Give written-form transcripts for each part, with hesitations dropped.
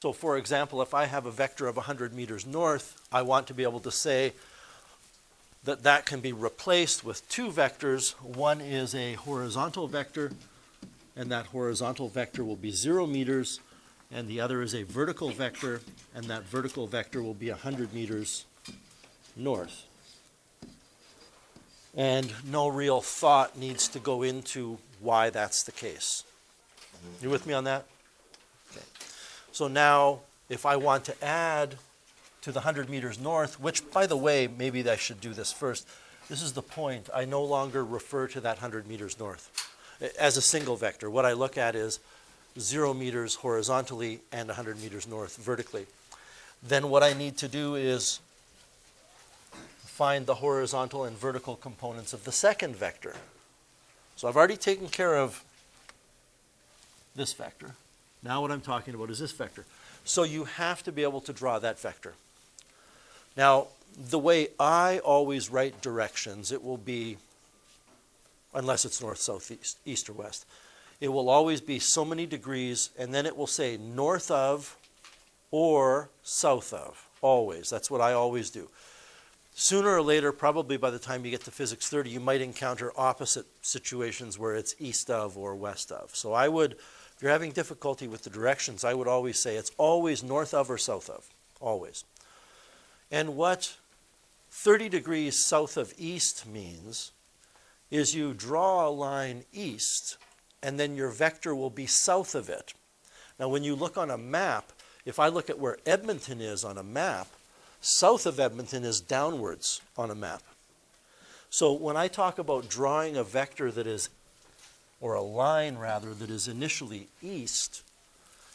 So for example, if I have a vector of 100 meters north, I want to be able to say that that can be replaced with two vectors. One is a horizontal vector, and that horizontal vector will be 0 meters, and the other is a vertical vector, and that vertical vector will be 100 meters north. And no real thought needs to go into why that's the case. You with me on that? Okay. So now, if I want to add to the 100 meters north, which, by the way, maybe I should do this first. This is the point. I no longer refer to that 100 meters north as a single vector. What I look at is 0 meters horizontally and 100 meters north vertically. Then what I need to do is find the horizontal and vertical components of the second vector. So I've already taken care of this vector. Now what I'm talking about is this vector. So you have to be able to draw that vector. Now, the way I always write directions, it will be, unless it's north, south, east, or west, it will always be so many degrees, and then it will say north of or south of, always. That's what I always do. Sooner or later, probably by the time you get to Physics 30, you might encounter opposite situations where it's east of or west of. So I would, if you're having difficulty with the directions, I would always say it's always north of or south of, always. And what 30 degrees south of east means is you draw a line east, and then your vector will be south of it. Now, when you look on a map, if I look at where Edmonton is on a map, south of Edmonton is downwards on a map. So when I talk about drawing a vector that is, or a line rather, that is initially east,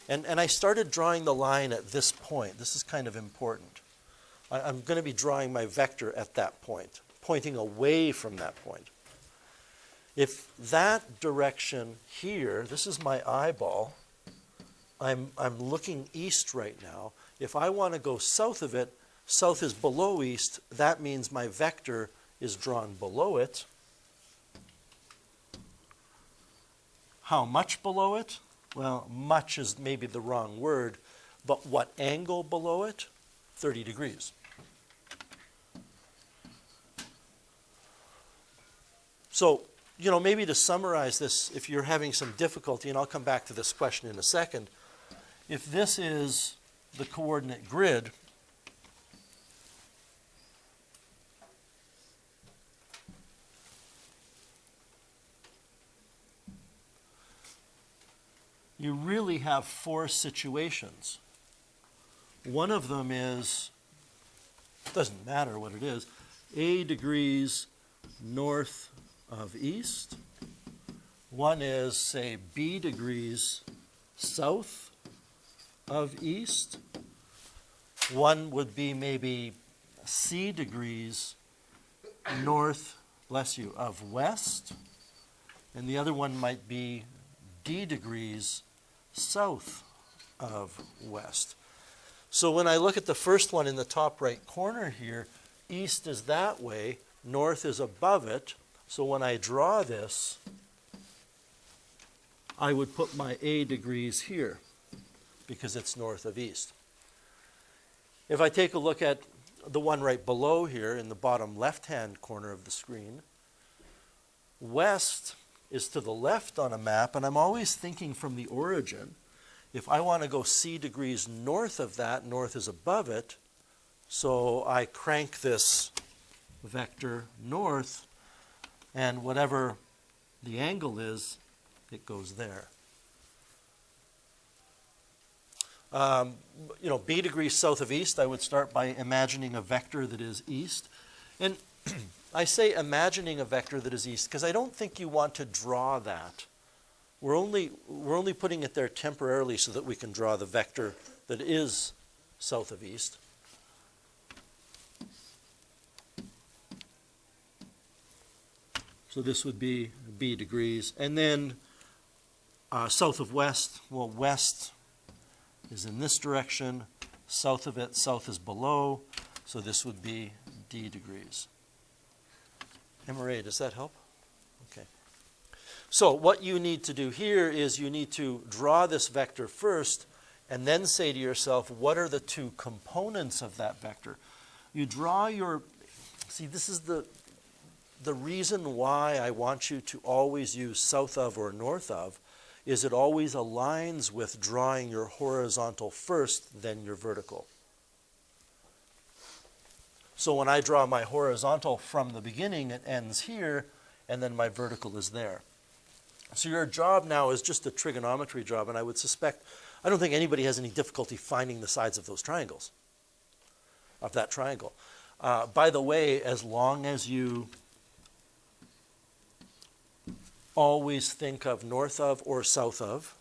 and I started drawing the line at this point. This is kind of important. I'm going to be drawing my vector at that point, pointing away from that point. If that direction here, this is my eyeball, I'm looking east right now. If I want to go south of it, south is below east, that means my vector is drawn below it. How much below it? Well, much is maybe the wrong word, but what angle below it? 30 degrees. So, you know, maybe to summarize this, if you're having some difficulty, and I'll come back to this question in a second, if this is the coordinate grid, you really have 4 situations. One of them is, it doesn't matter what it is, A degrees north of east. One is, say, B degrees south of east. One would be maybe C degrees north, bless you, of west. And the other one might be D degrees south of west. So when I look at the first one in the top right corner here, east is that way, north is above it. So when I draw this, I would put my A degrees here because it's north of east. If I take a look at the one right below here in the bottom left-hand corner of the screen, west is to the left on a map, and I'm always thinking from the origin. If I want to go C degrees north of that, north is above it, so I crank this vector north, and whatever the angle is, it goes there. You know, B degrees south of east, I would start by imagining a vector that is east. And I say imagining a vector that is east because I don't think you want to draw that. We're only putting it there temporarily so that we can draw the vector that is south of east. So this would be B degrees. And then south of west, well, west is in this direction. South of it, south is below. So this would be D degrees. Emery, does that help? Okay. So what you need to do here is you need to draw this vector first and then say to yourself, what are the two components of that vector? You draw your, see, this is the reason why I want you to always use south of or north of, is it always aligns with drawing your horizontal first, then your vertical. So when I draw my horizontal from the beginning, it ends here, and then my vertical is there. So your job now is just a trigonometry job, and I would suspect, I don't think anybody has any difficulty finding the sides of those triangles, of that triangle. By the way, as long as you always think of north of or south of,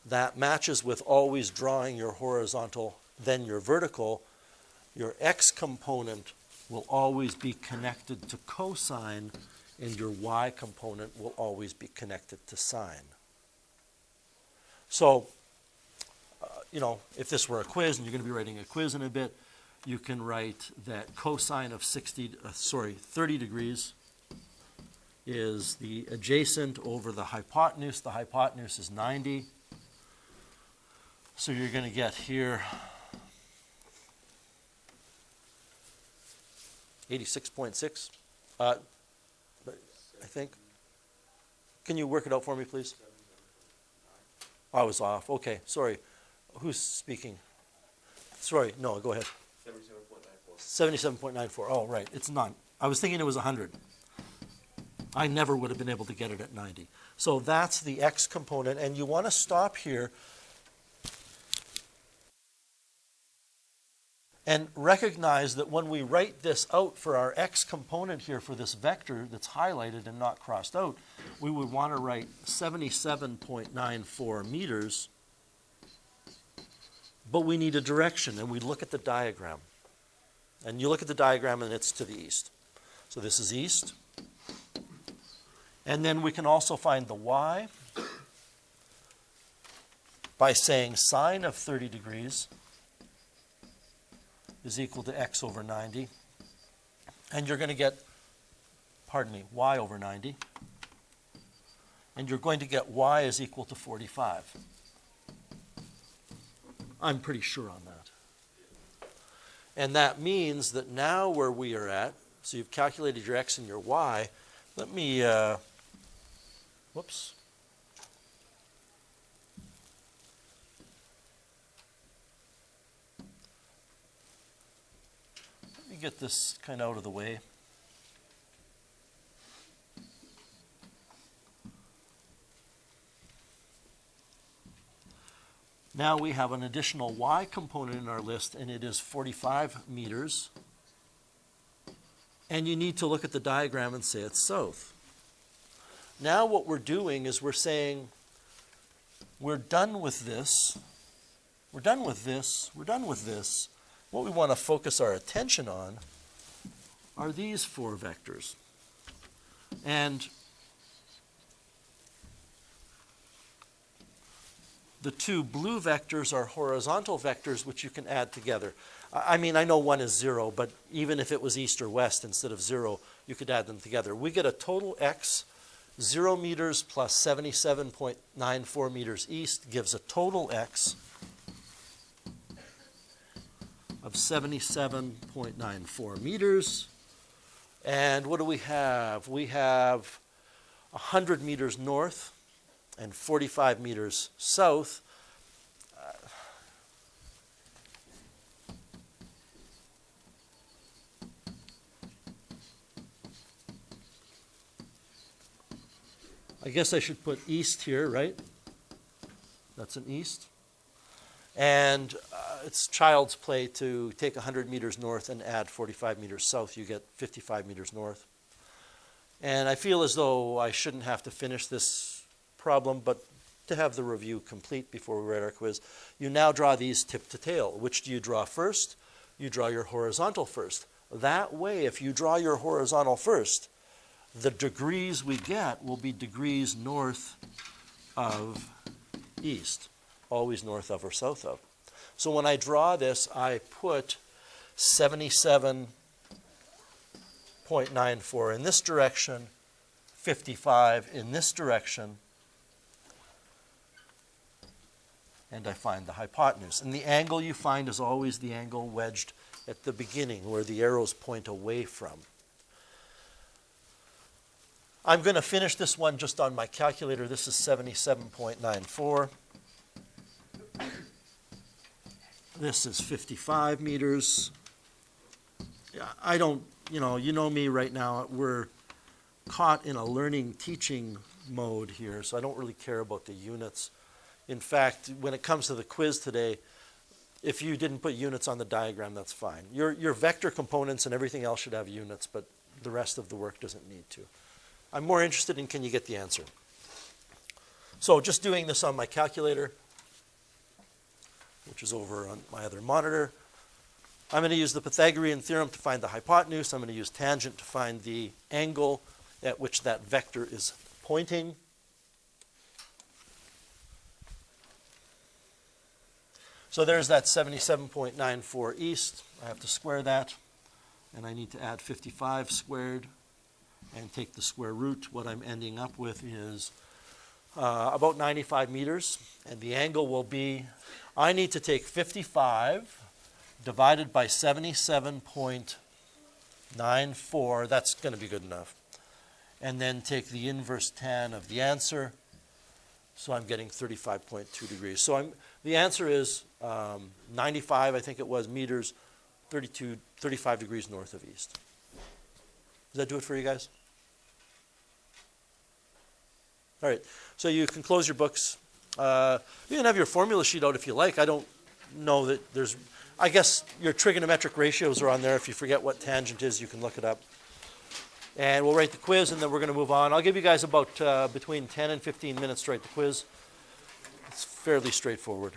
that matches with always drawing your horizontal, then your vertical. Your x component will always be connected to cosine, and your y component will always be connected to sine. So, you know, if this were a quiz, and you're going to be writing a quiz in a bit, you can write that cosine of 30 degrees is the adjacent over the hypotenuse. The hypotenuse is 90. So you're going to get here 86.6, I think. Can you work it out for me, please? I was off. Okay, sorry. Who's speaking? Sorry, no, go ahead. 77.94. 77.94. Oh, right. It's none. I was thinking it was 100. I never would have been able to get it at 90. So that's the x component, and you want to stop here and recognize that when we write this out for our x component here for this vector that's highlighted and not crossed out, we would want to write 77.94 meters, but we need a direction, and we look at the diagram. And you look at the diagram, and it's to the east. So this is east. And then we can also find the y by saying sine of 30 degrees is equal to x over 90. And you're going to get, pardon me, y over 90. And you're going to get y is equal to 45. I'm pretty sure on that. And that means that now where we are at, so you've calculated your x and your y, let me, whoops. Let me get this kind of out of the way. Now we have an additional y component in our list, and it is 45 meters. And you need to look at the diagram and say it's south. Now what we're doing is we're saying we're done with this, we're done with this, we're done with this. What we want to focus our attention on are these four vectors. And the two blue vectors are horizontal vectors, which you can add together. I mean, I know one is 0, but even if it was east or west instead of 0, you could add them together. We get a total x, 0 meters plus 77.94 meters east gives a total x of 77.94 meters. And what do we have? We have 100 meters north and 45 meters south. I guess I should put east here, right? That's an east. And it's child's play to take 100 meters north and add 45 meters south. You get 55 meters north. And I feel as though I shouldn't have to finish this problem, but to have the review complete before we write our quiz, you now draw these tip to tail. Which do you draw first? You draw your horizontal first. That way, if you draw your horizontal first, the degrees we get will be degrees north of east, always north of or south of. So when I draw this, I put 77.94 in this direction, 55 in this direction, and I find the hypotenuse. And the angle you find is always the angle wedged at the beginning where the arrows point away from. I'm going to finish this one just on my calculator. This is 77.94. This is 55 meters. Yeah, I don't, you know me right now. We're caught in a learning, teaching mode here, so I don't really care about the units. In fact, when it comes to the quiz today, if you didn't put units on the diagram, that's fine. Your vector components and everything else should have units, but the rest of the work doesn't need to. I'm more interested in, can you get the answer? So just doing this on my calculator, which is over on my other monitor, I'm going to use the Pythagorean theorem to find the hypotenuse. I'm going to use tangent to find the angle at which that vector is pointing. So there's that 77.94 east. I have to square that, and I need to add 55 squared and take the square root. What I'm ending up with is about 95 meters, and the angle will be, I need to take 55 divided by 77.94, that's going to be good enough, and then take the inverse tan of the answer, so I'm getting 35.2 degrees. So the answer is 95, I think it was, meters, 35 degrees north of east. Does that do it for you guys? All right, so you can close your books. You can have your formula sheet out if you like. I don't know that there's, I guess your trigonometric ratios are on there. If you forget what tangent is, you can look it up. And we'll write the quiz, and then we're going to move on. I'll give you guys about between 10 and 15 minutes to write the quiz. It's fairly straightforward.